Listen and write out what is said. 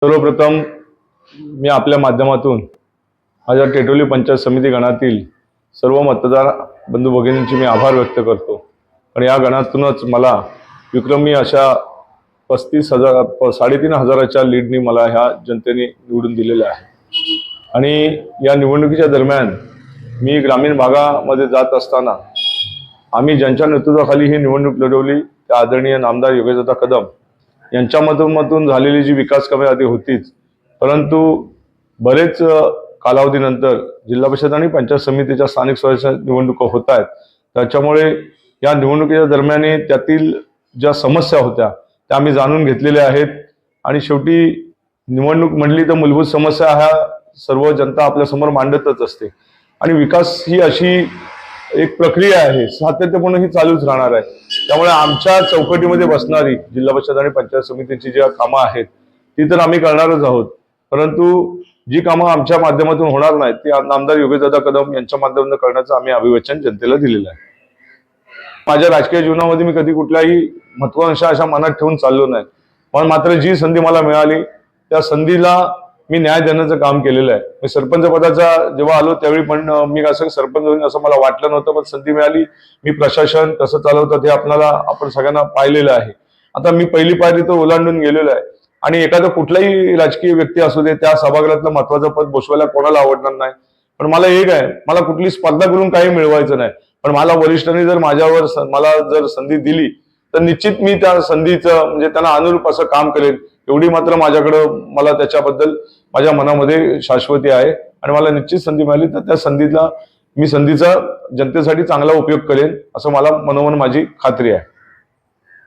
सर्वप्रथम मी आपल्या माध्यमातून माझ्या टेटोली पंचायत समिती गणातील सर्व मतदार बंधू भगिनींचे मी आभार व्यक्त करतो। आणि या गणातूनच मला विक्रमी अशा 3,500 लीडनी मला ह्या जनतेने निवडून दिलेले आहे। आणि या निवडणुकीच्या दरम्यान मी ग्रामीण भागामध्ये जात असताना आम्ही ज्यांच्या नेतृत्वाखाली ही निवडणूक लढवली त्या आदरणीय नामदार योगेशदादा कदम यांच्या माध्यमातून झालेली जी विकास कामे आधी होतीच, परंतु बरेच कालावधीनंतर जिल्हा परिषद आणि पंचायत समितीच्या स्थानिक स्वराज्य निवडणुका होत आहेत। त्याच्यामुळे या निवडणुकीच्या दरम्यान त्यातील ज्या समस्या होत्या त्या आम्ही जाणून घेतलेल्या आहेत। आणि शेवटी निवडणूक म्हणली तर मूलभूत समस्या ह्या सर्व जनता आपल्या समोर मांडतच असते। आणि विकास ही अशी एक प्रक्रिया आहे, सातत्यपूर्ण ही चालूच राहणार आहे। त्यामुळे आमच्या चौकटीमध्ये बसणारी जिल्हा परिषद आणि पंचायत समितीची जी कामं आहेत ती तर आम्ही करणारच आहोत, परंतु जी कामं आमच्या माध्यमातून होणार नाहीत ती नामदार योगेशदादा कदम यांच्या माध्यमातून करण्याचं आम्ही अभिवचन जनतेला दिलेलं आहे। माझ्या राजकीय जीवनामध्ये मी कधी कुठल्याही महत्त्वाकांक्षा अशा मनात ठेवून चाललो नाही, पण मात्र जी संधी मला मिळाली त्या संधीला मी न्याय देण्याचं काम केलेलं आहे। मी सरपंच पदाचा जेव्हा आलो त्यावेळी पण मी असं सरपंच होईन असं मला वाटलं नव्हतं, पण संधी मिळाली। मी प्रशासन कसं चालवतं ते आपण सगळ्यांना पाहिलेलं आहे। आता मी पहिली पायरी तर ओलांडून गेलेलो आहे। आणि एखादा कुठलाही राजकीय व्यक्ती असू दे त्या सभागृहातलं महत्त्वाचं पद भूषवायला कोणाला आवडणार नाही, पण मला एक आहे, मला कुठली स्पर्धा करून काही मिळवायचं नाही, पण मला वरिष्ठांनी जर मला जर संधी दिली तर निश्चित मी त्या संधीचं म्हणजे त्यांना अनुरूप असं काम करेन, एवढी मात्र मला त्याच्याबद्दल माझ्या मनामध्ये शाश्वती आहे। आणि मला निश्चित संधी मिळाली तर त्या संधीचा जनतेसाठी चांगला उपयोग करेन असं मला मनोमन माझी खात्री आहे।